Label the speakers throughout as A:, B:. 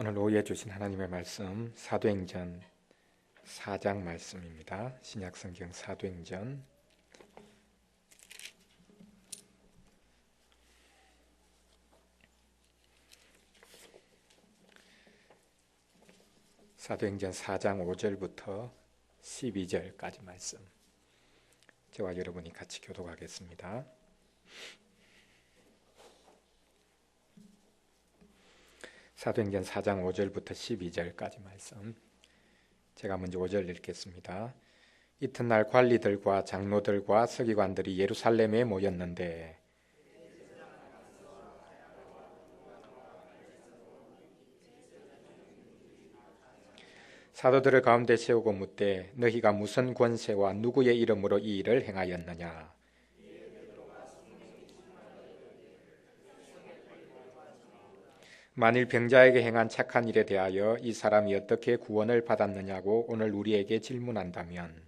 A: 오늘 오후에 주신 하나님의 말씀 사도행전 4장 말씀입니다. 신약성경 사도행전 4장 5절부터 12절까지 말씀, 저와 여러분이 같이 교독하겠습니다. 사도행전 4장 5절부터 12절까지 말씀, 제가 먼저 5절 읽겠습니다. 이튿날 관리들과 장로들과 서기관들이 예루살렘에 모였는데 사도들을 가운데 세우고 묻되 너희가 무슨 권세와 누구의 이름으로 이 일을 행하였느냐? 만일 병자에게 행한 착한 일에 대하여 이 사람이 어떻게 구원을 받았느냐고 오늘 우리에게 질문한다면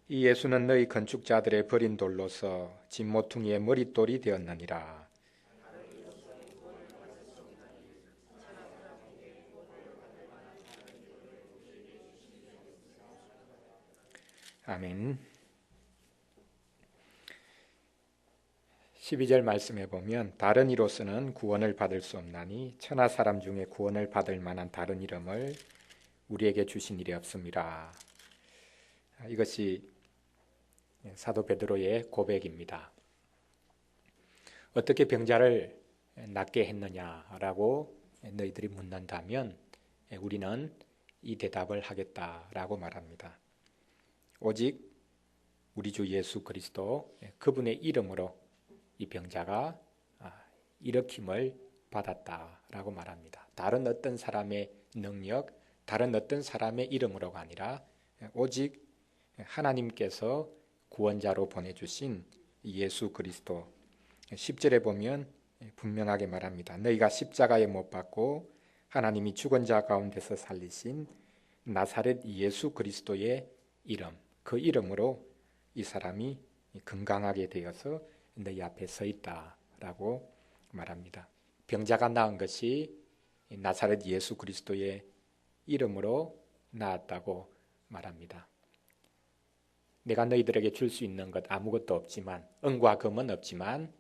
A: 이 예수는 너희 건축자들의 버린 돌로서 집 모퉁이의 머릿돌이 되었느니라. 아멘. 12절 말씀해 보면 다른 이로서는 구원을 받을 수 없나니 천하 사람 중에 구원을 받을 만한 다른 이름을 우리에게 주신 일이 없습니다. 이것이 사도 베드로의 고백입니다. 어떻게 병자를 낫게 했느냐라고 너희들이 묻는다면 우리는 이 대답을 하겠다라고 말합니다. 오직 우리 주 예수 그리스도 그분의 이름으로 이 병자가 일으킴을 받았다라고 말합니다. 다른 어떤 사람의 능력, 다른 어떤 사람의 이름으로가 아니라 오직 하나님께서 구원자로 보내주신 예수 그리스도. 10절에 보면 분명하게 말합니다. 너희가 십자가에 못 박고 하나님이 죽은 자 가운데서 살리신 나사렛 예수 그리스도의 이름, 그 이름으로 이 사람이 건강하게 되어서 너희 앞에 서 있다라고 말합니다. 병자가 나은 것이 나사렛 예수 그리스도의 이름으로 나았다고 말합니다. 내가 너희들에게 줄 수 있는 것 아무것도 없지만, 은과 금은 없지만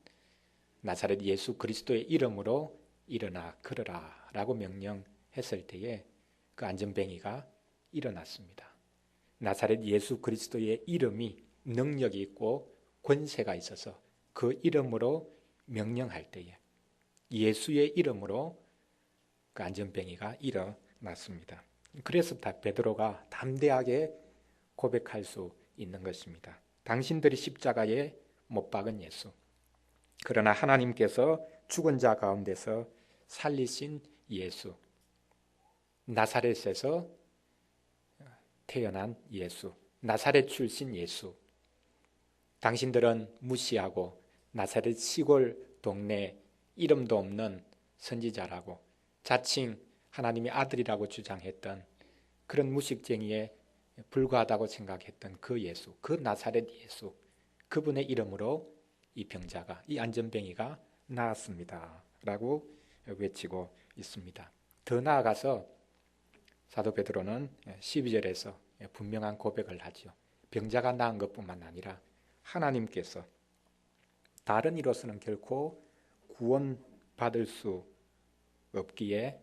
A: 나사렛 예수 그리스도의 이름으로 일어나 걸어라 라고 명령했을 때에 그 안전뱅이가 일어났습니다. 나사렛 예수 그리스도의 이름이 능력이 있고 권세가 있어서 그 이름으로 명령할 때에 예수의 이름으로 그 안전뱅이가 일어났습니다. 그래서 베드로가 담대하게 고백할 수 있는 것입니다. 당신들이 십자가에 못 박은 예수, 그러나 하나님께서 죽은 자 가운데서 살리신 예수, 나사렛에서 태어난 예수, 나사렛 출신 예수, 당신들은 무시하고 나사렛 시골 동네 이름도 없는 선지자라고 자칭 하나님의 아들이라고 주장했던 그런 무식쟁이에 불과하다고 생각했던 그 예수, 그 나사렛 예수, 그분의 이름으로 이 병자가, 이 안전뱅이가 나았습니다 라고 외치고 있습니다. 더 나아가서 사도 베드로는 12절에서 분명한 고백을 하죠. 병자가 나은 것뿐만 아니라 하나님께서 다른 이로서는 결코 구원받을 수 없기에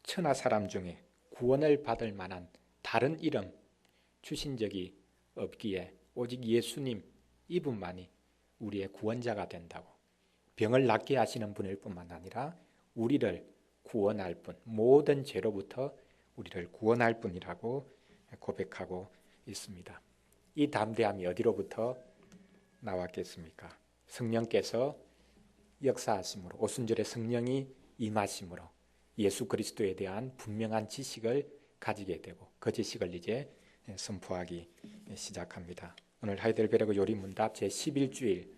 A: 천하 사람 중에 구원을 받을 만한 다른 이름 주신 적이 없기에 오직 예수님 이분만이 우리의 구원자가 된다고, 병을 낫게 하시는 분일 뿐만 아니라 우리를 구원할 분, 모든 죄로부터 우리를 구원할 분이라고 고백하고 있습니다. 이 담대함이 어디로부터 나왔겠습니까? 성령께서 역사하심으로, 오순절에 성령이 임하심으로 예수 그리스도에 대한 분명한 지식을 가지게 되고 그 지식을 이제 선포하기 시작합니다. 오늘 하이델베르그 요리문답 제11주일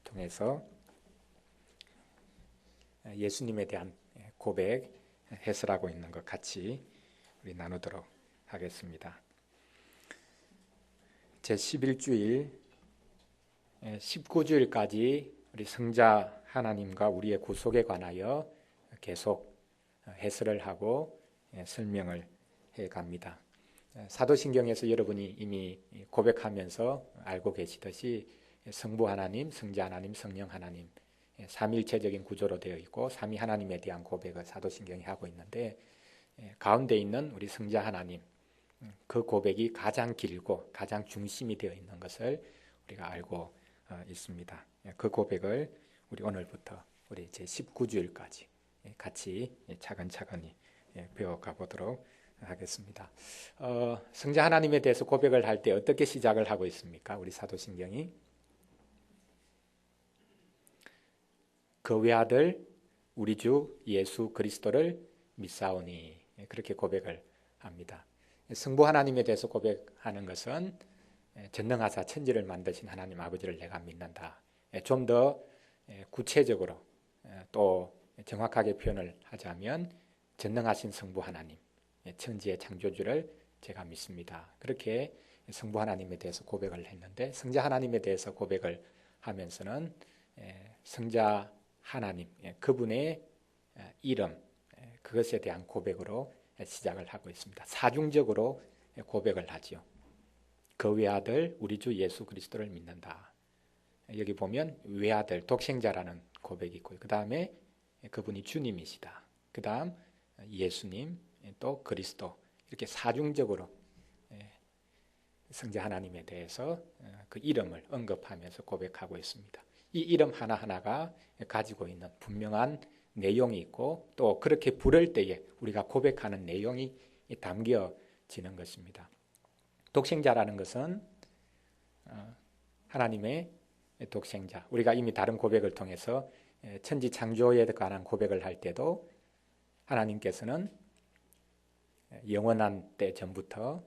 A: 통해서 예수님에 대한 고백 해설하고 있는 것 같이 우리 나누도록 하겠습니다. 제11주일 19주일까지 우리 성자 하나님과 우리의 구속에 관하여 계속 해설을 하고 설명을 해갑니다. 사도신경에서 여러분이 이미 고백하면서 알고 계시듯이 성부 하나님, 성자 하나님, 성령 하나님 삼위일체적인 구조로 되어 있고 삼위 하나님에 대한 고백을 사도신경이 하고 있는데 가운데 있는 우리 성자 하나님 그 고백이 가장 길고 가장 중심이 되어 있는 것을 우리가 알고 있습니다. 그 고백을 우리 오늘부터 우리 이제 19주일까지 같이 차근차근히 배워가 보도록 하겠습니다. 성자 하나님에 대해서 고백을 할 때 어떻게 시작을 하고 있습니까? 우리 사도신경이 그 외아들 우리 주 예수 그리스도를 믿사오니 그렇게 고백을 합니다. 성부 하나님에 대해서 고백하는 것은 전능하사 천지를 만드신 하나님 아버지를 내가 믿는다. 좀 더 구체적으로 또 정확하게 표현을 하자면 전능하신 성부 하나님, 천지의 창조주를 제가 믿습니다. 그렇게 성부 하나님에 대해서 고백을 했는데 성자 하나님에 대해서 고백을 하면서는 성자 하나님, 그분의 이름, 그것에 대한 고백으로 시작을 하고 있습니다. 사중적으로 고백을 하죠. 그 외아들 우리 주 예수 그리스도를 믿는다. 여기 보면 외아들 독생자라는 고백이 있고요. 그 다음에 그분이 주님이시다. 그 다음 예수님 또 그리스도 이렇게 사중적으로 성자 하나님에 대해서 그 이름을 언급하면서 고백하고 있습니다. 이 이름 하나하나가 가지고 있는 분명한 내용이 있고 또 그렇게 부를 때에 우리가 고백하는 내용이 담겨지는 것입니다. 독생자라는 것은 하나님의 독생자. 우리가 이미 다른 고백을 통해서 천지 창조에 관한 고백을 할 때도 하나님께서는 영원한 때 전부터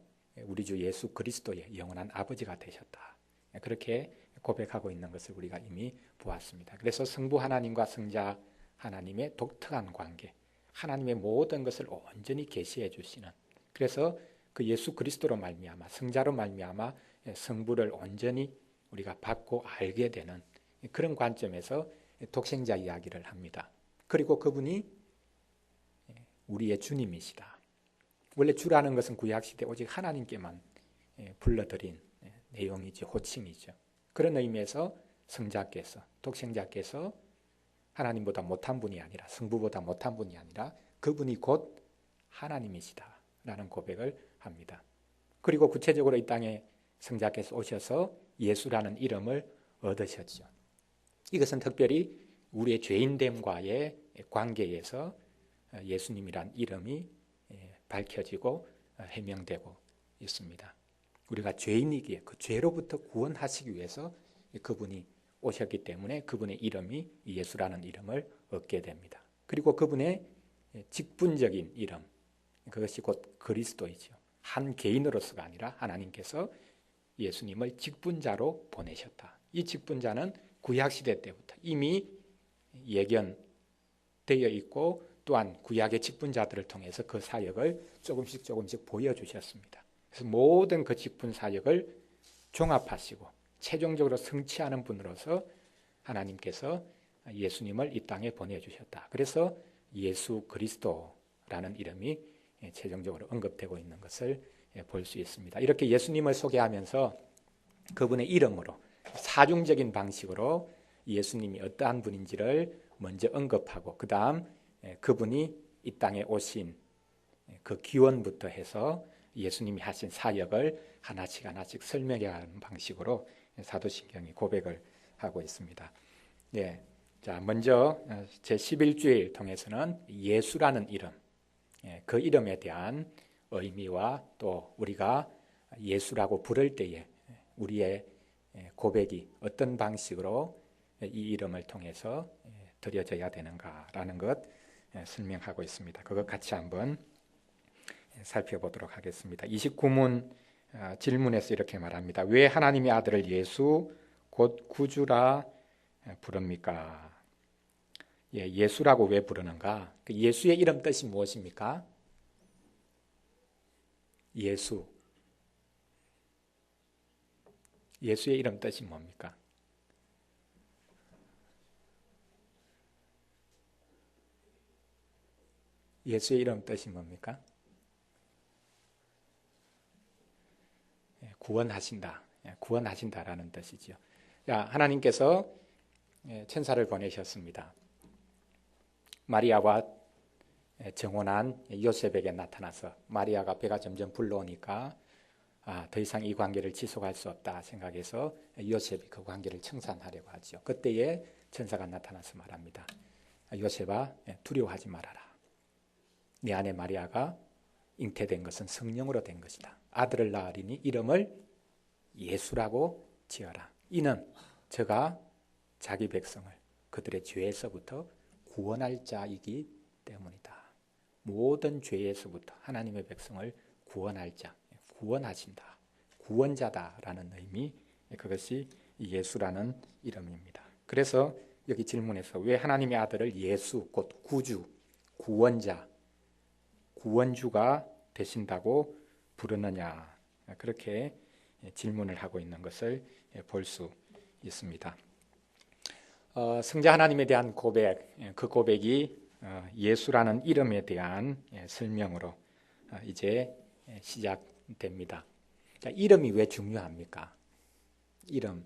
A: 우리 주 예수 그리스도의 영원한 아버지가 되셨다. 그렇게 고백하고 있는 것을 우리가 이미 보았습니다. 그래서 성부 하나님과 성자 하나님의 독특한 관계, 하나님의 모든 것을 온전히 계시해 주시는, 그래서 그 예수 그리스도로 말미암아 성자로 말미암아 성부를 온전히 우리가 받고 알게 되는 그런 관점에서 독생자 이야기를 합니다. 그리고 그분이 우리의 주님이시다. 원래 주라는 것은 구약시대 오직 하나님께만 불러들인 내용이죠. 호칭이죠. 그런 의미에서 성자께서, 독생자께서 하나님보다 못한 분이 아니라, 성부보다 못한 분이 아니라 그분이 곧 하나님이시다라는 고백을 합니다. 그리고 구체적으로 이 땅에 성자께서 오셔서 예수라는 이름을 얻으셨죠. 이것은 특별히 우리의 죄인됨과의 관계에서 예수님이란 이름이 밝혀지고 해명되고 있습니다. 우리가 죄인이기에 그 죄로부터 구원하시기 위해서 그분이 오셨기 때문에 그분의 이름이 예수라는 이름을 얻게 됩니다. 그리고 그분의 직분적인 이름, 그것이 곧 그리스도이죠. 한 개인으로서가 아니라 하나님께서 예수님을 직분자로 보내셨다. 이 직분자는 구약시대 때부터 이미 예견되어 있고 또한 구약의 직분자들을 통해서 그 사역을 조금씩 보여주셨습니다. 그래서 모든 그 직분 사역을 종합하시고 최종적으로 성취하는 분으로서 하나님께서 예수님을 이 땅에 보내주셨다. 그래서 예수 그리스도라는 이름이 최종적으로 언급되고 있는 것을 볼 수 있습니다. 이렇게 예수님을 소개하면서 그분의 이름으로 사중적인 방식으로 예수님이 어떠한 분인지를 먼저 언급하고 그 다음 그분이 이 땅에 오신 그 기원부터 해서 예수님이 하신 사역을 하나씩 설명해가는 방식으로 사도신경이 고백을 하고 있습니다. 자, 먼저 제11주일 통해서는 예수라는 이름, 그 이름에 대한 의미와 또 우리가 예수라고 부를 때에 우리의 고백이 어떤 방식으로 이 이름을 통해서 드려져야 되는가라는 것 설명하고 있습니다. 그것 같이 한번 살펴보도록 하겠습니다. 29문 질문에서 이렇게 말합니다. 왜 하나님의 아들을 예수 곧 구주라 부릅니까? 예수라고 왜 부르는가? 예수의 이름 뜻이 무엇입니까? 예수. 예수의 이름 뜻이 뭡니까? 예수의 이름 뜻이 뭡니까? 구원하신다. 구원하신다라는 뜻이죠. 자, 하나님께서 천사를 보내셨습니다. 마리아와 정혼한 요셉에게 나타나서 마리아가 배가 점점 불러오니까 더 이상 이 관계를 지속할 수 없다 생각해서 요셉이 그 관계를 청산하려고 하죠. 그때에 천사가 나타나서 말합니다. 요셉아, 두려워하지 말아라. 네 아내 마리아가 잉태된 것은 성령으로 된 것이다. 아들을 낳으리니 이름을 예수라고 지어라. 이는 저가 자기 백성을 그들의 죄에서부터 구원할 자이기 때문이다. 모든 죄에서부터 하나님의 백성을 구원할 자, 구원하신다. 구원자다라는 의미, 그것이 예수라는 이름입니다. 그래서 여기 질문에서 왜 하나님의 아들을 예수, 곧 구주, 구원자, 구원주가 되신다고 부르느냐, 그렇게 질문을 하고 있는 것을 볼 수 있습니다. 성자 하나님에 대한 고백, 그 고백이 예수라는 이름에 대한 설명으로 이제 시작됩니다. 자, 이름이 왜 중요합니까? 이름.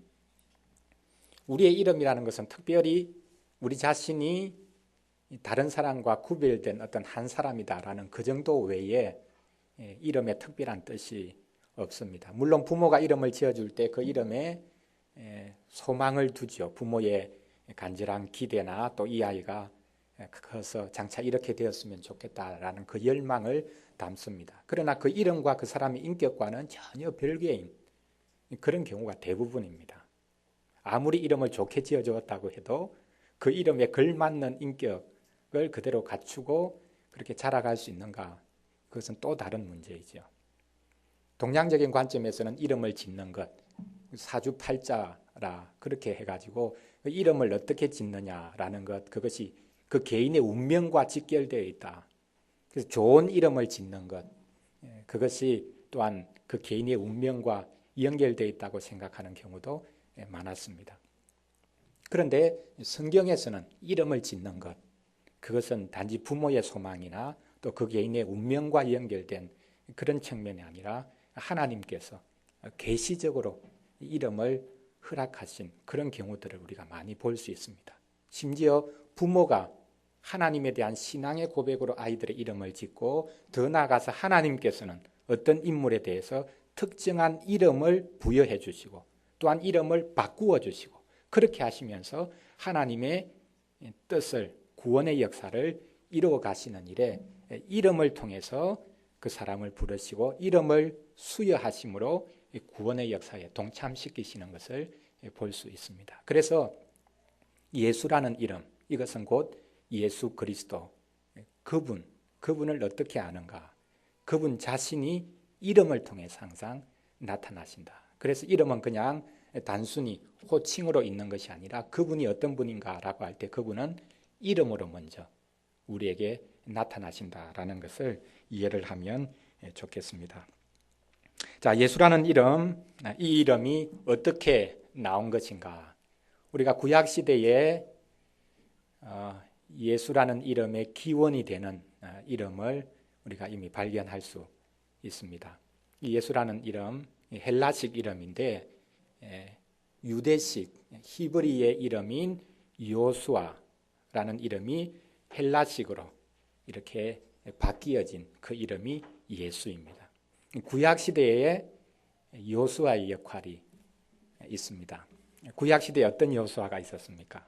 A: 우리의 이름이라는 것은 특별히 우리 자신이 다른 사람과 구별된 어떤 한 사람이다라는 그 정도 외에 이름에 특별한 뜻이 없습니다. 물론 부모가 이름을 지어줄 때 그 이름에 소망을 두죠. 부모의 간절한 기대나 또 이 아이가 커서 장차 이렇게 되었으면 좋겠다라는 그 열망을 담습니다. 그러나 그 이름과 그 사람의 인격과는 전혀 별개인 그런 경우가 대부분입니다. 아무리 이름을 좋게 지어주었다고 해도 그 이름에 걸맞는 인격을 그대로 갖추고 그렇게 자라갈 수 있는가? 그것은 또 다른 문제이죠. 동양적인 관점에서는 이름을 짓는 것, 사주팔자라 그렇게 해가지고 그 이름을 어떻게 짓느냐라는 것, 그것이 그 개인의 운명과 직결되어 있다. 그래서 좋은 이름을 짓는 것, 그것이 또한 그 개인의 운명과 연결되어 있다고 생각하는 경우도 많았습니다. 그런데 성경에서는 이름을 짓는 것, 그것은 단지 부모의 소망이나 또 그 개인의 운명과 연결된 그런 측면이 아니라 하나님께서 계시적으로 이름을 허락하신 그런 경우들을 우리가 많이 볼 수 있습니다. 심지어 부모가 하나님에 대한 신앙의 고백으로 아이들의 이름을 짓고 더 나아가서 하나님께서는 어떤 인물에 대해서 특정한 이름을 부여해 주시고 또한 이름을 바꾸어 주시고 그렇게 하시면서 하나님의 뜻을 구원의 역사를 이루어 가시는 일에 이름을 통해서 그 사람을 부르시고 이름을 수여하심으로 구원의 역사에 동참시키시는 것을 볼 수 있습니다. 그래서 예수라는 이름, 이것은 곧 예수 그리스도, 그분을 어떻게 아는가? 그분 자신이 이름을 통해서 항상 나타나신다. 그래서 이름은 그냥 단순히 호칭으로 있는 것이 아니라 그분이 어떤 분인가라고 할 때 그분은 이름으로 먼저 우리에게 나타나신다라는 것을 이해를 하면 좋겠습니다. 자, 예수라는 이름, 이 이름이 어떻게 나온 것인가? 우리가 구약 시대에 예수라는 이름의 기원이 되는 이름을 우리가 이미 발견할 수 있습니다. 이 예수라는 이름, 헬라식 이름인데 유대식 히브리의 이름인 요수아라는 이름이 헬라식으로 이렇게 바뀌어진 그 이름이 예수입니다. 구약 시대에 요수아의 역할이 있습니다. 구약 시대에 어떤 요수아가 있었습니까?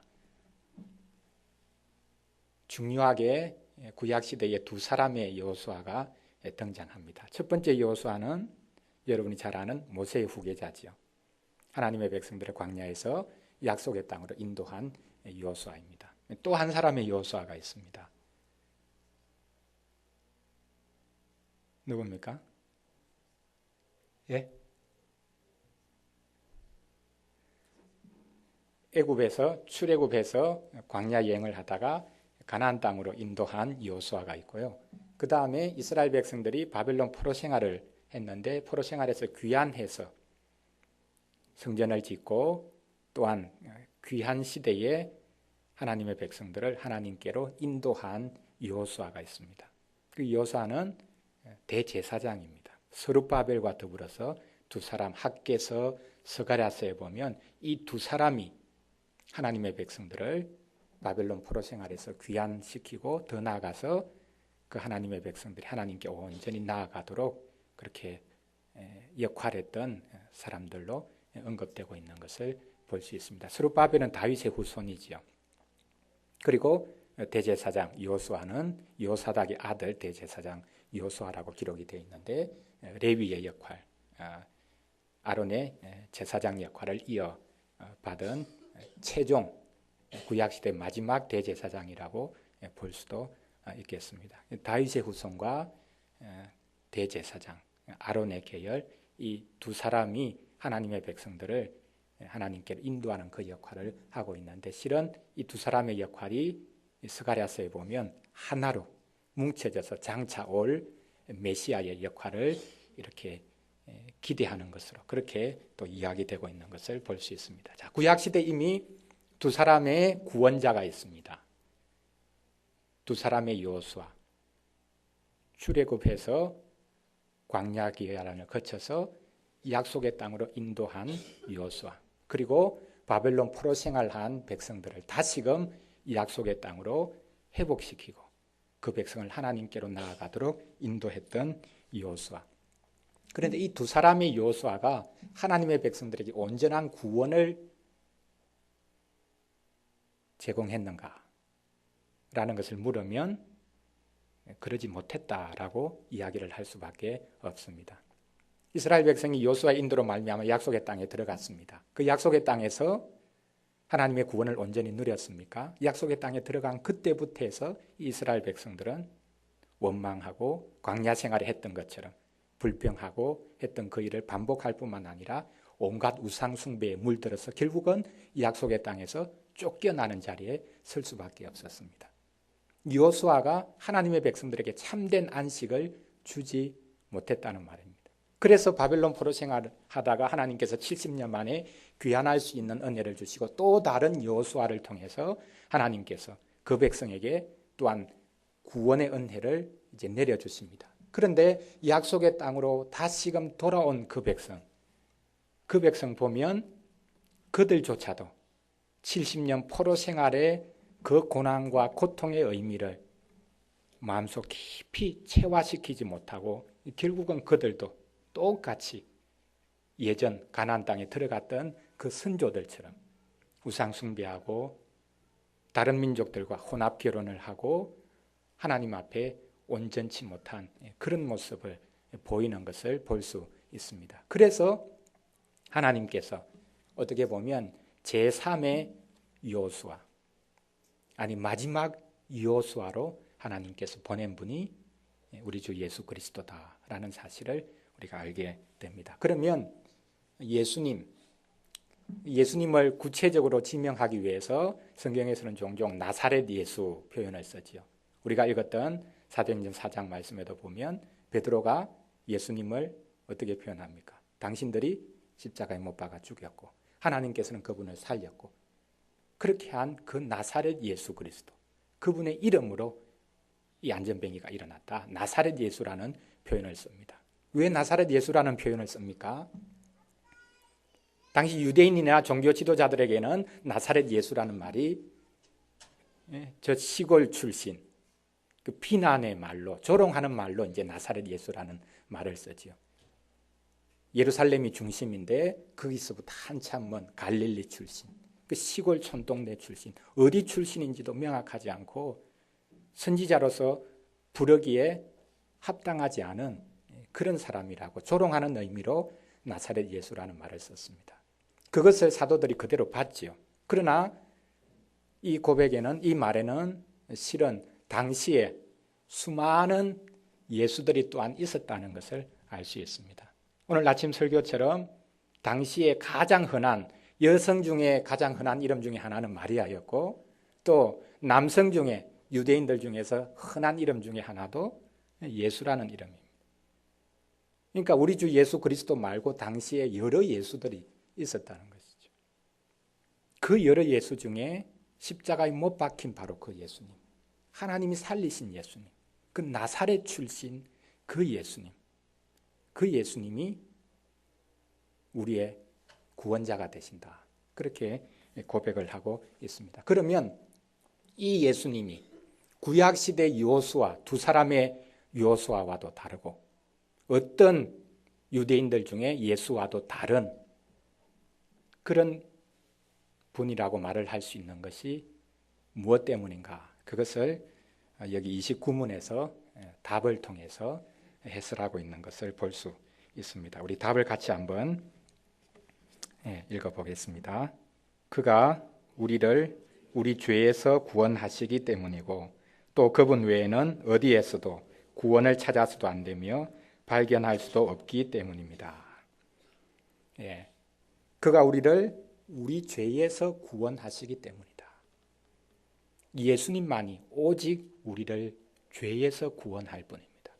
A: 중요하게 구약 시대에 두 사람의 요수아가 등장합니다. 첫 번째 요수아는 여러분이 잘 아는 모세의 후계자지요. 하나님의 백성들을 광야에서 약속의 땅으로 인도한 요수아입니다. 또 한 사람의 요수아가 있습니다. 누굽니까? 예? 출애굽에서 광야 여행을 하다가 가나안 땅으로 인도한 여호수아가 있고요. 그 다음에 이스라엘 백성들이 바벨론 포로 생활을 했는데 포로 생활에서 귀환해서 성전을 짓고 또한 귀한 시대에 하나님의 백성들을 하나님께로 인도한 여호수아가 있습니다. 그 여호수아는 대제사장입니다. 스룹바벨과 더불어서 두 사람 학개서 스가랴서에 보면 이 두 사람이 하나님의 백성들을 바벨론 포로 생활에서 귀환시키고 더 나아가서 그 하나님의 백성들이 하나님께 온전히 나아가도록 그렇게 역할했던 사람들로 언급되고 있는 것을 볼 수 있습니다. 스룹바벨은 다윗의 후손이지요. 그리고 대제사장 여호수아는 여호사닥의 아들 대제사장 여호수아라고 기록이 되어 있는데 레위의 역할, 아론의 제사장 역할을 이어받은 최종 구약시대 마지막 대제사장이라고 볼 수도 있겠습니다. 다윗의 후손과 대제사장 아론의 계열 이 두 사람이 하나님의 백성들을 하나님께 인도하는 그 역할을 하고 있는데 실은 이 두 사람의 역할이 스가랴서에 보면 하나로 뭉쳐져서 장차 올 메시아의 역할을 이렇게 기대하는 것으로 그렇게 또 이야기되고 있는 것을 볼 수 있습니다. 자, 구약시대 이미 두 사람의 구원자가 있습니다. 두 사람의 여호수아 출애굽해서 광야 기간을 거쳐서 약속의 땅으로 인도한 여호수아 그리고 바벨론 포로 생활한 백성들을 다시금 약속의 땅으로 회복시키고 그 백성을 하나님께로 나아가도록 인도했던 여호수아. 그런데 이 두 사람의 여호수아가 하나님의 백성들에게 온전한 구원을 제공했는가? 라는 것을 물으면 그러지 못했다라고 이야기를 할 수밖에 없습니다. 이스라엘 백성이 여호수아의 인도로 말미암아 약속의 땅에 들어갔습니다. 그 약속의 땅에서 하나님의 구원을 온전히 누렸습니까? 약속의 땅에 들어간 그때부터 해서 이스라엘 백성들은 원망하고 광야 생활을 했던 것처럼 불평하고 했던 그 일을 반복할 뿐만 아니라 온갖 우상 숭배에 물들어서 결국은 약속의 땅에서 쫓겨나는 자리에 설 수밖에 없었습니다. 여호수아가 하나님의 백성들에게 참된 안식을 주지 못했다는 말입니다. 그래서 바벨론 포로 생활하다가 하나님께서 70년 만에 귀환할 수 있는 은혜를 주시고 또 다른 여호수아를 통해서 하나님께서 그 백성에게 또한 구원의 은혜를 이제 내려주십니다. 그런데 약속의 땅으로 다시금 돌아온 그 백성 보면 그들조차도 70년 포로 생활의 그 고난과 고통의 의미를 마음속 깊이 체화시키지 못하고 결국은 그들도 똑같이 예전 가나안 땅에 들어갔던 그 선조들처럼 우상 숭배하고 다른 민족들과 혼합 결혼을 하고 하나님 앞에 온전치 못한 그런 모습을 보이는 것을 볼 수 있습니다. 그래서 하나님께서 어떻게 보면 제3의 여호수아 아니 마지막 여호수아로 하나님께서 보낸 분이 우리 주 예수 그리스도다라는 사실을 우리가 알게 됩니다. 그러면 예수님을 구체적으로 지명하기 위해서 성경에서는 종종 나사렛 예수 표현을 쓰지요. 우리가 읽었던 사도행전 4장 말씀에도 보면 베드로가 예수님을 어떻게 표현합니까? 당신들이 십자가에 못 박아 죽였고 하나님께서는 그분을 살렸고 그렇게 한 그 나사렛 예수 그리스도 그분의 이름으로 이 안전뱅이가 일어났다. 나사렛 예수라는 표현을 씁니다. 왜 나사렛 예수라는 표현을 씁니까? 당시 유대인이나 종교 지도자들에게는 나사렛 예수라는 말이 저 시골 출신 그 비난의 말로 조롱하는 말로 이제 나사렛 예수라는 말을 쓰지요. 예루살렘이 중심인데 거기서부터 한참 먼 갈릴리 출신 그 시골 촌동네 출신 어디 출신인지도 명확하지 않고 선지자로서 부르기에 합당하지 않은 그런 사람이라고 조롱하는 의미로 나사렛 예수라는 말을 썼습니다. 그것을 사도들이 그대로 봤지요. 그러나 이 고백에는 이 말에는 실은 당시에 수많은 예수들이 또한 있었다는 것을 알 수 있습니다. 오늘 아침 설교처럼 당시에 가장 흔한 여성 중에 가장 흔한 이름 중에 하나는 마리아였고 또 남성 중에 유대인들 중에서 흔한 이름 중에 하나도 예수라는 이름입니다. 그러니까 우리 주 예수 그리스도 말고 당시에 여러 예수들이 있었다는 것이죠. 그 여러 예수 중에 십자가에 못 박힌 바로 그 예수님, 하나님이 살리신 예수님, 그 나사렛 출신 그 예수님, 그 예수님이 우리의 구원자가 되신다. 그렇게 고백을 하고 있습니다. 그러면 이 예수님이 구약시대 여호수아, 두 사람의 여호수아와도 다르고 어떤 유대인들 중에 예수와도 다른 그런 분이라고 말을 할 수 있는 것이 무엇 때문인가? 그것을 여기 29문에서 답을 통해서 해설하고 있는 것을 볼 수 있습니다. 우리 답을 같이 한번 읽어보겠습니다. 그가 우리를 우리 죄에서 구원하시기 때문이고 또 그분 외에는 어디에서도 구원을 찾아서도 안 되며 발견할 수도 없기 때문입니다. 그가 우리를 우리 죄에서 구원하시기 때문이다. 예수님만이 오직 우리를 죄에서 구원할 뿐입니다.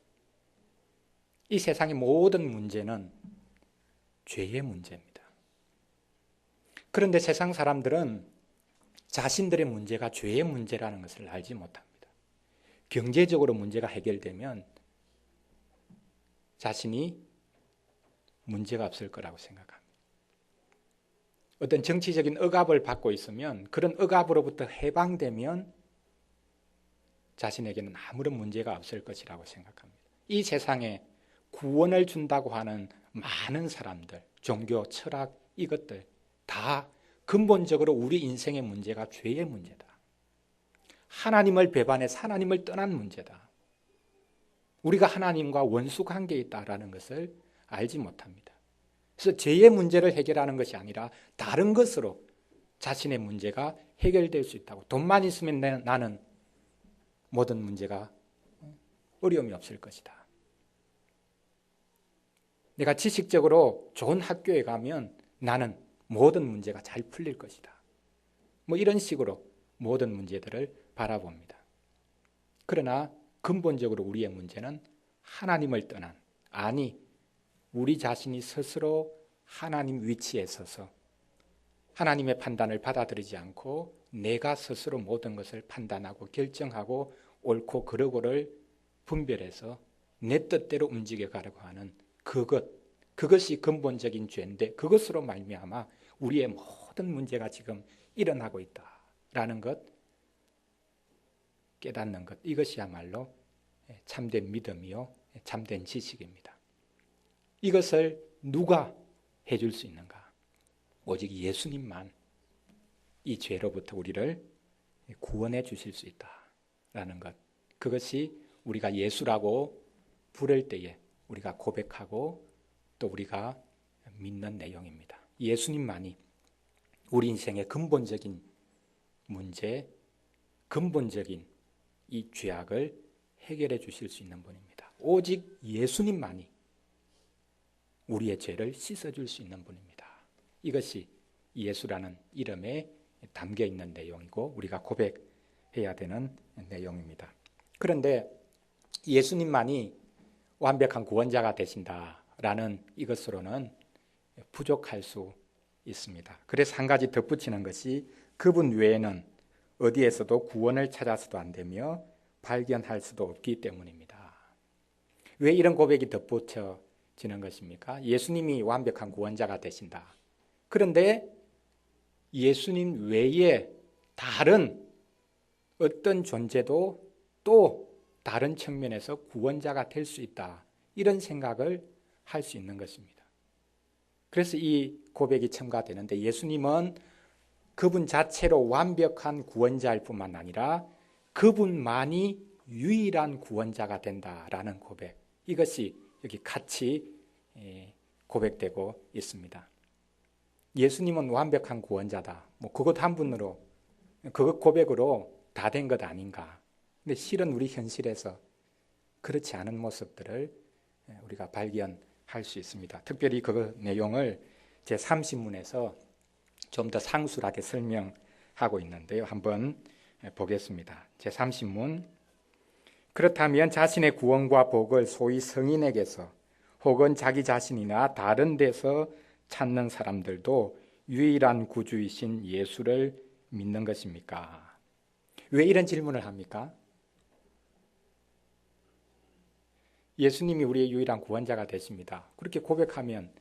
A: 이 세상의 모든 문제는 죄의 문제입니다. 그런데 세상 사람들은 자신들의 문제가 죄의 문제라는 것을 알지 못합니다. 경제적으로 문제가 해결되면 자신이 문제가 없을 거라고 생각합니다. 어떤 정치적인 억압을 받고 있으면 그런 억압으로부터 해방되면 자신에게는 아무런 문제가 없을 것이라고 생각합니다. 이 세상에 구원을 준다고 하는 많은 사람들, 종교, 철학, 이것들 다 근본적으로 우리 인생의 문제가 죄의 문제다. 하나님을 배반해서 하나님을 떠난 문제다. 우리가 하나님과 원수 관계에 있다라는 것을 알지 못합니다. 그래서 죄의 문제를 해결하는 것이 아니라 다른 것으로 자신의 문제가 해결될 수 있다고. 돈만 있으면 나는 모든 문제가 어려움이 없을 것이다. 내가 지식적으로 좋은 학교에 가면 나는 모든 문제가 잘 풀릴 것이다. 뭐 이런 식으로 모든 문제들을 바라봅니다. 그러나 근본적으로 우리의 문제는 하나님을 떠난, 아니 우리 자신이 스스로 하나님 위치에 서서 하나님의 판단을 받아들이지 않고 내가 스스로 모든 것을 판단하고 결정하고 옳고 그르고를 분별해서 내 뜻대로 움직여 가려고 하는 그것이 근본적인 죄인데 그것으로 말미암아 우리의 모든 문제가 지금 일어나고 있다라는 것, 깨닫는 것, 이것이야말로 참된 믿음이요 참된 지식입니다. 이것을 누가 해줄 수 있는가? 오직 예수님만 이 죄로부터 우리를 구원해 주실 수 있다라는 것, 그것이 우리가 예수라고 부를 때에 우리가 고백하고 또 우리가 믿는 내용입니다. 예수님만이 우리 인생의 근본적인 문제, 근본적인 이 죄악을 해결해 주실 수 있는 분입니다. 오직 예수님만이 우리의 죄를 씻어줄 수 있는 분입니다. 이것이 예수라는 이름에 담겨 있는 내용이고 우리가 고백해야 되는 내용입니다. 그런데 예수님만이 완벽한 구원자가 되신다라는 이것으로는 부족할 수 있습니다. 그래서 한 가지 덧붙이는 것이 그분 외에는 어디에서도 구원을 찾아서도 안 되며 발견할 수도 없기 때문입니다. 왜 이런 고백이 덧붙여지는 것입니까? 예수님이 완벽한 구원자가 되신다. 그런데 예수님 외에 다른 어떤 존재도 또 다른 측면에서 구원자가 될 수 있다. 이런 생각을 할 수 있는 것입니다. 그래서 이 고백이 첨가되는데 예수님은 그분 자체로 완벽한 구원자일 뿐만 아니라 그분만이 유일한 구원자가 된다라는 고백, 이것이 여기 같이 고백되고 있습니다. 예수님은 완벽한 구원자다. 뭐 그것 한 분으로, 그것 고백으로 다 된 것 아닌가. 근데 실은 우리 현실에서 그렇지 않은 모습들을 우리가 발견할 수 있습니다. 특별히 그 내용을 제30문에서 좀 더 상술하게 설명하고 있는데요. 한번 보겠습니다. 제30문. 그렇다면 자신의 구원과 복을 소위 성인에게서 혹은 자기 자신이나 다른 데서 찾는 사람들도 유일한 구주이신 예수를 믿는 것입니까? 왜 이런 질문을 합니까? 예수님이 우리의 유일한 구원자가 되십니다. 그렇게 고백하면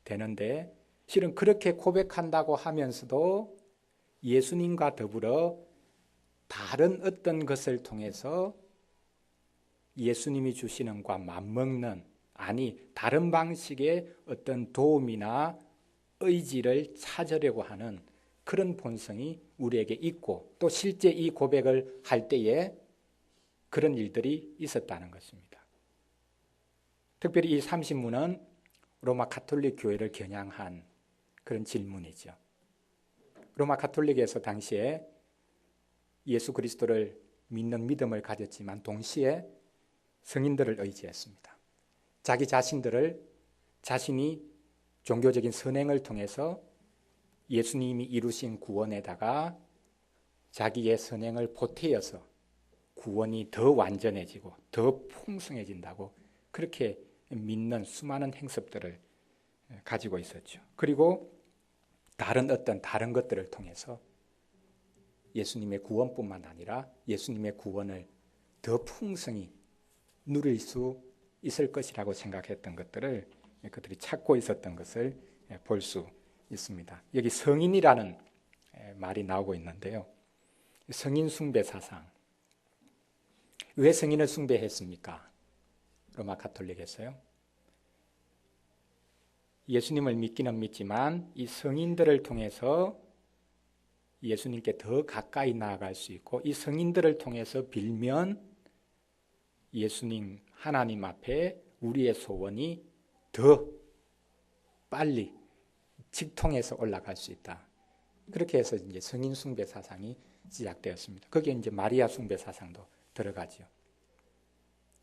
A: 되는데 실은 그렇게 고백한다고 하면서도 예수님과 더불어 다른 어떤 것을 통해서 예수님이 주시는 것과 맞먹는, 아니 다른 방식의 어떤 도움이나 의지를 찾으려고 하는 그런 본성이 우리에게 있고, 또 실제 이 고백을 할 때에 그런 일들이 있었다는 것입니다. 특별히 이 30문은 로마 가톨릭 교회를 겨냥한 그런 질문이죠. 로마 가톨릭에서 당시에 예수 그리스도를 믿는 믿음을 가졌지만 동시에 성인들을 의지했습니다. 자기 자신들을 자신이 종교적인 선행을 통해서 예수님이 이루신 구원에다가 자기의 선행을 보태어서 구원이 더 완전해지고 더 풍성해진다고 그렇게 믿는 수많은 행습들을 가지고 있었죠. 그리고 다른 것들을 통해서 예수님의 구원뿐만 아니라 예수님의 구원을 더 풍성히 누릴 수 있을 것이라고 생각했던 것들을 그들이 찾고 있었던 것을 볼 수 있습니다. 여기 성인이라는 말이 나오고 있는데요. 성인 숭배 사상. 왜 성인을 숭배했습니까? 로마 가톨릭에서요. 예수님을 믿기는 믿지만 이 성인들을 통해서 예수님께 더 가까이 나아갈 수 있고, 이 성인들을 통해서 빌면 예수님 하나님 앞에 우리의 소원이 더 빨리 직통해서 올라갈 수 있다. 그렇게 해서 이제 성인 숭배 사상이 시작되었습니다. 거기에 이제 마리아 숭배 사상도 들어가죠.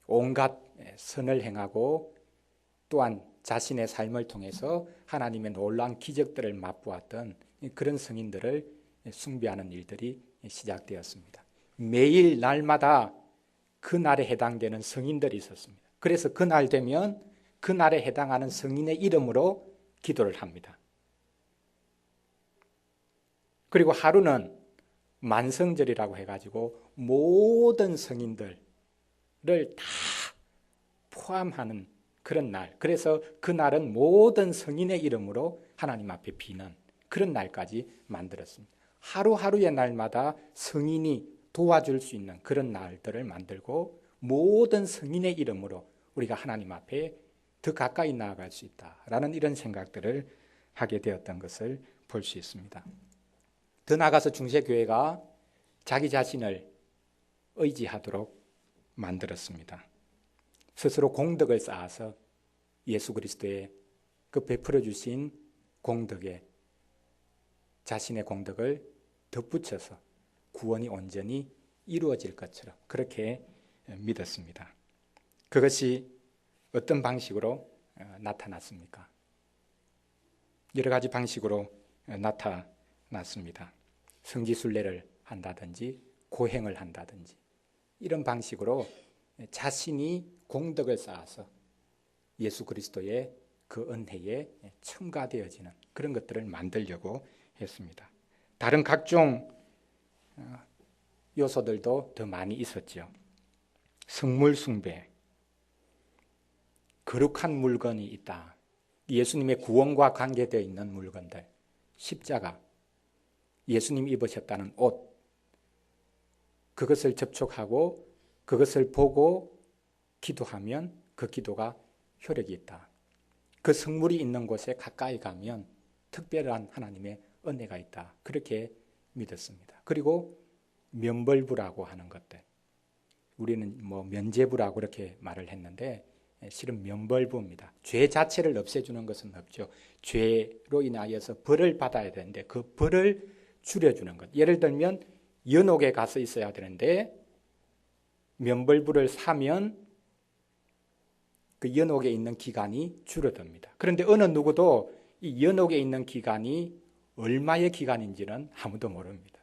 A: 온갖 선을 행하고 또한 자신의 삶을 통해서 하나님의 놀라운 기적들을 맛보았던 그런 성인들을 숭배하는 일들이 시작되었습니다. 매일 날마다 그 날에 해당되는 성인들이 있었습니다. 그래서 그 날 되면 그 날에 해당하는 성인의 이름으로 기도를 합니다. 그리고 하루는 만성절이라고 해가지고 모든 성인들을 다 포함하는 그런 날, 그래서 그 날은 모든 성인의 이름으로 하나님 앞에 비는 그런 날까지 만들었습니다. 하루하루의 날마다 성인이 도와줄 수 있는 그런 날들을 만들고 모든 성인의 이름으로 우리가 하나님 앞에 더 가까이 나아갈 수 있다라는 이런 생각들을 하게 되었던 것을 볼 수 있습니다. 더 나아가서 중세교회가 자기 자신을 의지하도록 만들었습니다. 스스로 공덕을 쌓아서 예수 그리스도의 그 베풀어 주신 공덕에 자신의 공덕을 덧붙여서 구원이 온전히 이루어질 것처럼 그렇게 믿었습니다. 그것이 어떤 방식으로 나타났습니까? 여러 가지 방식으로 나타났습니다. 성지순례를 한다든지 고행을 한다든지 이런 방식으로 자신이 공덕을 쌓아서 예수 그리스도의 그 은혜에 첨가되어지는 그런 것들을 만들려고 했습니다. 다른 각종 요소들도 더 많이 있었죠. 성물 숭배, 거룩한 물건이 있다. 예수님의 구원과 관계되어 있는 물건들, 십자가, 예수님 입으셨다는 옷, 그것을 접촉하고 그것을 보고 기도하면 그 기도가 효력이 있다. 그 성물이 있는 곳에 가까이 가면 특별한 하나님의 은혜가 있다. 그렇게 믿었습니다. 그리고 면벌부라고 하는 것들, 우리는 면죄부라고 그렇게 말을 했는데 실은 면벌부입니다. 죄 자체를 없애주는 것은 없죠. 죄로 인하여서 벌을 받아야 되는데 그 벌을 줄여주는 것. 예를 들면 연옥에 가서 있어야 되는데 면벌부를 사면 그 연옥에 있는 기간이 줄어듭니다. 그런데 어느 누구도 이 연옥에 있는 기간이 얼마의 기간인지는 아무도 모릅니다.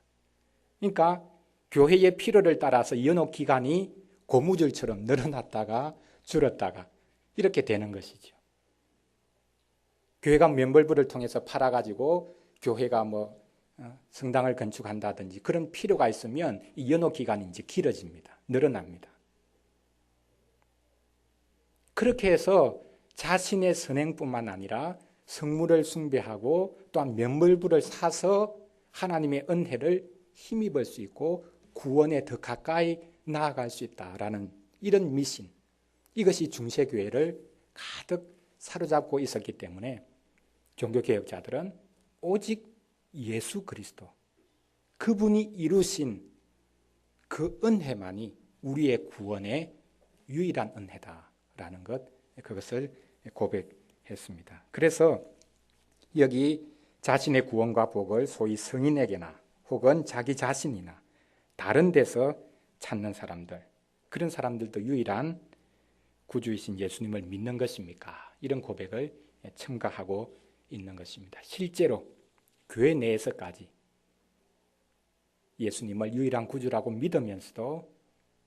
A: 그러니까 교회의 필요를 따라서 연옥 기간이 고무줄처럼 늘어났다가 줄었다가 이렇게 되는 것이죠. 교회가 면벌부를 통해서 팔아가지고 교회가 성당을 건축한다든지 그런 필요가 있으면 이 연호 기간이 이제 길어집니다. 늘어납니다. 그렇게 해서 자신의 선행뿐만 아니라 성물을 숭배하고 또한 면벌부를 사서 하나님의 은혜를 힘입을 수 있고 구원에 더 가까이 나아갈 수 있다라는 이런 미신, 이것이 중세교회를 가득 사로잡고 있었기 때문에 종교개혁자들은 오직 예수 그리스도, 그분이 이루신 그 은혜만이 우리의 구원의 유일한 은혜다라는 그것을 고백했습니다. 그래서 여기 자신의 구원과 복을 소위 성인에게나 혹은 자기 자신이나 다른 데서 찾는 사람들, 그런 사람들도 유일한 구주이신 예수님을 믿는 것입니까? 이런 고백을 첨가하고 있는 것입니다. 실제로 교회 내에서까지 예수님을 유일한 구주라고 믿으면서도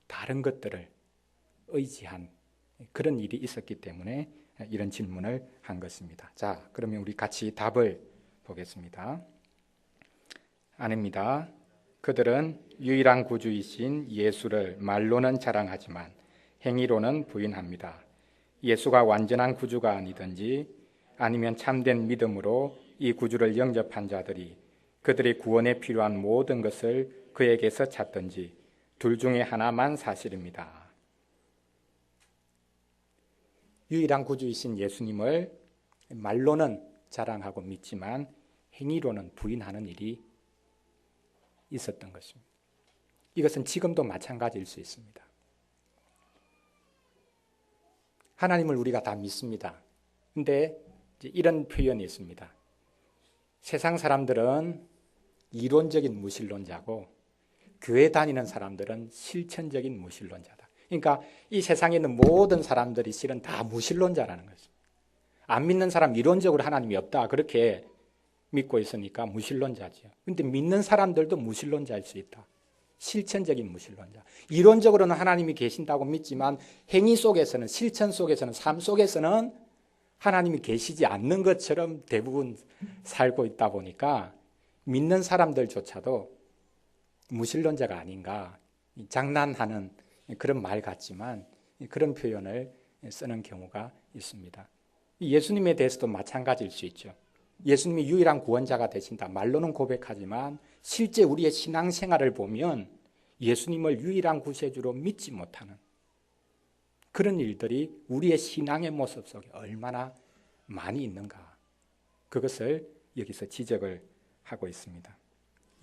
A: 다른 것들을 의지한 그런 일이 있었기 때문에 이런 질문을 한 것입니다. 자, 그러면 우리 같이 답을 보겠습니다. 아닙니다. 그들은 유일한 구주이신 예수를 말로는 자랑하지만 행위로는 부인합니다. 예수가 완전한 구주가 아니든지 아니면 참된 믿음으로 이 구주를 영접한 자들이 그들의 구원에 필요한 모든 것을 그에게서 찾든지 둘 중에 하나만 사실입니다. 유일한 구주이신 예수님을 말로는 자랑하고 믿지만 행위로는 부인하는 일이 있었던 것입니다. 이것은 지금도 마찬가지일 수 있습니다. 하나님을 우리가 다 믿습니다. 그런데 이런 표현이 있습니다. 세상 사람들은 이론적인 무신론자고 교회 다니는 사람들은 실천적인 무신론자다. 그러니까 이 세상에 있는 모든 사람들이 실은 다 무신론자라는 것입니다. 안 믿는 사람 이론적으로 하나님이 없다 그렇게 믿고 있으니까 무신론자지요. 그런데 믿는 사람들도 무신론자일 수 있다. 실천적인 무신론자. 이론적으로는 하나님이 계신다고 믿지만 행위 속에서는, 실천 속에서는, 삶 속에서는 하나님이 계시지 않는 것처럼 대부분 살고 있다 보니까 믿는 사람들조차도 무신론자가 아닌가, 장난하는 그런 말 같지만 그런 표현을 쓰는 경우가 있습니다. 예수님에 대해서도 마찬가지일 수 있죠. 예수님이 유일한 구원자가 되신다 말로는 고백하지만 실제 우리의 신앙생활을 보면 예수님을 유일한 구세주로 믿지 못하는 그런 일들이 우리의 신앙의 모습 속에 얼마나 많이 있는가, 그것을 여기서 지적을 하고 있습니다.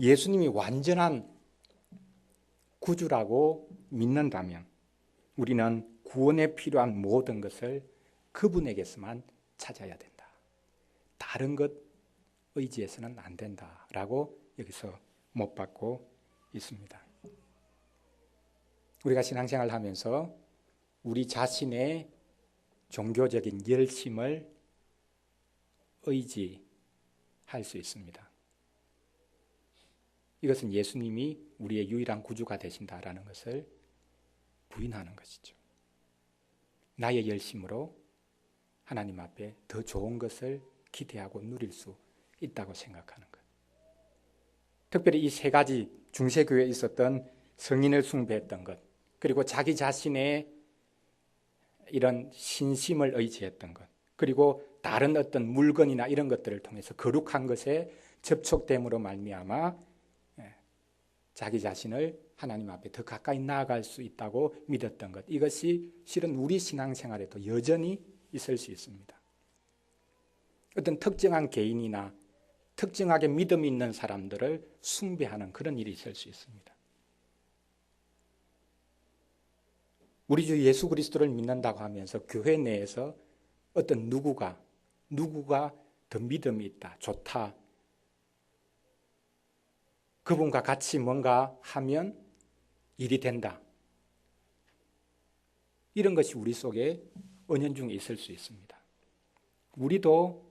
A: 예수님이 완전한 구주라고 믿는다면 우리는 구원에 필요한 모든 것을 그분에게서만 찾아야 된다. 다른 것 의지해서는 안 된다라고 여기서 못 받고 있습니다. 우리가 신앙생활을 하면서 우리 자신의 종교적인 열심을 의지할 수 있습니다. 이것은 예수님이 우리의 유일한 구주가 되신다라는 것을 부인하는 것이죠. 나의 열심으로 하나님 앞에 더 좋은 것을 기대하고 누릴 수 있다고 생각하는 것. 특별히 이 세 가지 중세교회에 있었던 성인을 숭배했던 것, 그리고 자기 자신의 이런 신심을 의지했던 것, 그리고 다른 어떤 물건이나 이런 것들을 통해서 거룩한 것에 접촉됨으로 말미암아 자기 자신을 하나님 앞에 더 가까이 나아갈 수 있다고 믿었던 것, 이것이 실은 우리 신앙생활에도 여전히 있을 수 있습니다. 어떤 특정한 개인이나 특정하게 믿음이 있는 사람들을 숭배하는 그런 일이 있을 수 있습니다. 우리 주 예수 그리스도를 믿는다고 하면서 교회 내에서 어떤 누구가 더 믿음이 있다, 좋다, 그분과 같이 뭔가 하면 일이 된다, 이런 것이 우리 속에 은연중에 있을 수 있습니다. 우리도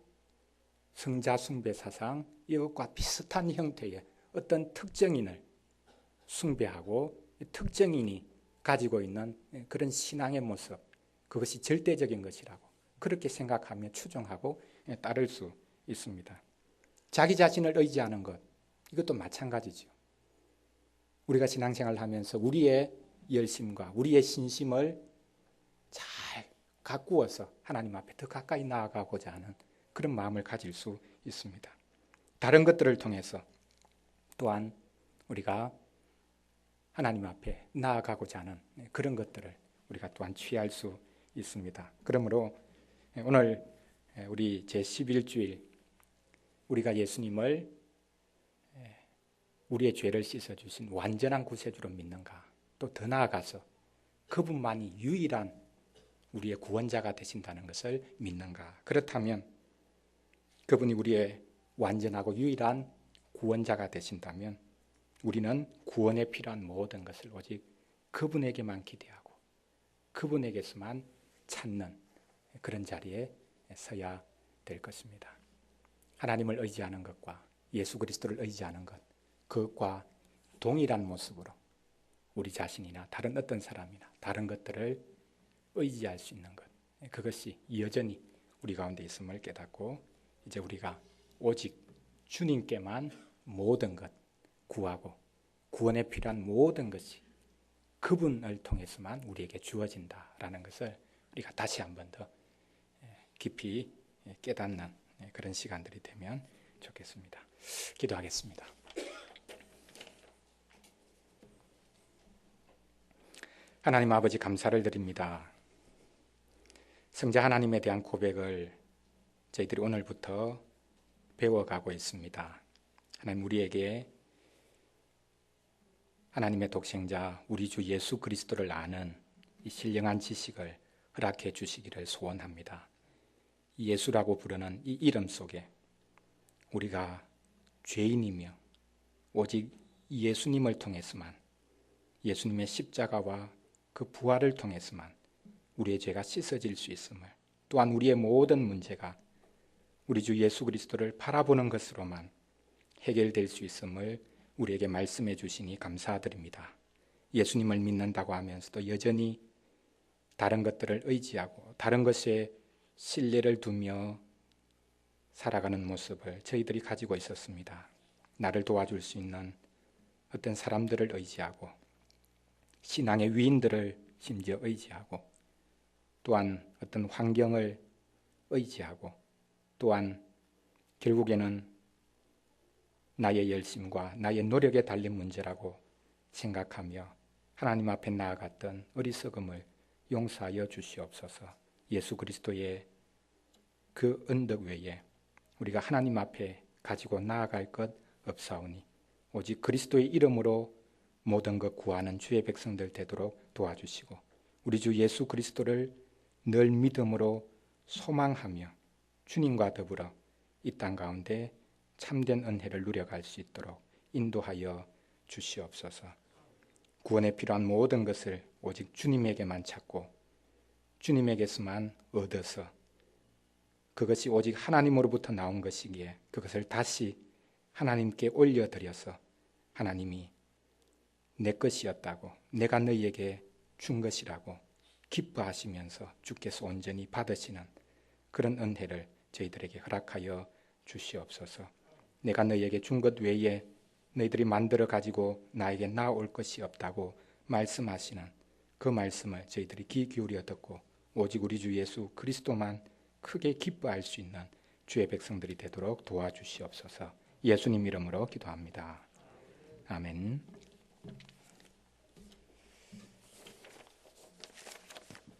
A: 성자 숭배 사상, 이것과 비슷한 형태의 어떤 특정인을 숭배하고 특정인이 가지고 있는 그런 신앙의 모습, 그것이 절대적인 것이라고 그렇게 생각하며 추종하고 따를 수 있습니다. 자기 자신을 의지하는 것, 이것도 마찬가지죠. 우리가 신앙생활을 하면서 우리의 열심과 우리의 신심을 잘 가꾸어서 하나님 앞에 더 가까이 나아가고자 하는 그런 마음을 가질 수 있습니다. 다른 것들을 통해서 또한 우리가 하나님 앞에 나아가고자 하는 그런 것들을 우리가 또한 취할 수 있습니다. 그러므로 오늘 우리 제11주일 우리가 예수님을 우리의 죄를 씻어주신 완전한 구세주로 믿는가, 또 더 나아가서 그분만이 유일한 우리의 구원자가 되신다는 것을 믿는가. 그렇다면 그분이 우리의 완전하고 유일한 구원자가 되신다면 우리는 구원에 필요한 모든 것을 오직 그분에게만 기대하고 그분에게서만 찾는 그런 자리에 서야 될 것입니다. 하나님을 의지하는 것과 예수 그리스도를 의지하는 것, 그것과 동일한 모습으로 우리 자신이나 다른 어떤 사람이나 다른 것들을 의지할 수 있는 것, 그것이 여전히 우리 가운데 있음을 깨닫고 이제 우리가 오직 주님께만 모든 것 구하고 구원에 필요한 모든 것이 그분을 통해서만 우리에게 주어진다라는 것을 우리가 다시 한 번 더 깊이 깨닫는 그런 시간들이 되면 좋겠습니다. 기도하겠습니다. 하나님 아버지, 감사를 드립니다. 성자 하나님에 대한 고백을 저희들이 오늘부터 배워가고 있습니다. 하나님, 우리에게 하나님의 독생자 우리 주 예수 그리스도를 아는 이 신령한 지식을 허락해 주시기를 소원합니다. 예수라고 부르는 이 이름 속에 우리가 죄인이며 오직 예수님을 통해서만, 예수님의 십자가와 그 부활을 통해서만 우리의 죄가 씻어질 수 있음을, 또한 우리의 모든 문제가 우리 주 예수 그리스도를 바라보는 것으로만 해결될 수 있음을 우리에게 말씀해 주시니 감사드립니다. 예수님을 믿는다고 하면서도 여전히 다른 것들을 의지하고 다른 것에 신뢰를 두며 살아가는 모습을 저희들이 가지고 있었습니다. 나를 도와줄 수 있는 어떤 사람들을 의지하고 신앙의 위인들을 심지어 의지하고 또한 어떤 환경을 의지하고 또한 결국에는 나의 열심과 나의 노력에 달린 문제라고 생각하며 하나님 앞에 나아갔던 어리석음을 용서하여 주시옵소서. 예수 그리스도의 그 언덕 외에 우리가 하나님 앞에 가지고 나아갈 것 없사오니 오직 그리스도의 이름으로 모든 것 구하는 주의 백성들 되도록 도와주시고 우리 주 예수 그리스도를 늘 믿음으로 소망하며 주님과 더불어 이 땅 가운데 참된 은혜를 누려갈 수 있도록 인도하여 주시옵소서. 구원에 필요한 모든 것을 오직 주님에게만 찾고 주님에게서만 얻어서 그것이 오직 하나님으로부터 나온 것이기에 그것을 다시 하나님께 올려드려서 하나님이 내 것이었다고, 내가 너희에게 준 것이라고 기뻐하시면서 주께서 온전히 받으시는 그런 은혜를 저희들에게 허락하여 주시옵소서. 내가 너희에게 준 것 외에 너희들이 만들어 가지고 나에게 나올 것이 없다고 말씀하시는 그 말씀을 저희들이 귀 기울여 듣고 오직 우리 주 예수 그리스도만 크게 기뻐할 수 있는 주의 백성들이 되도록 도와주시옵소서. 예수님 이름으로 기도합니다. 아멘.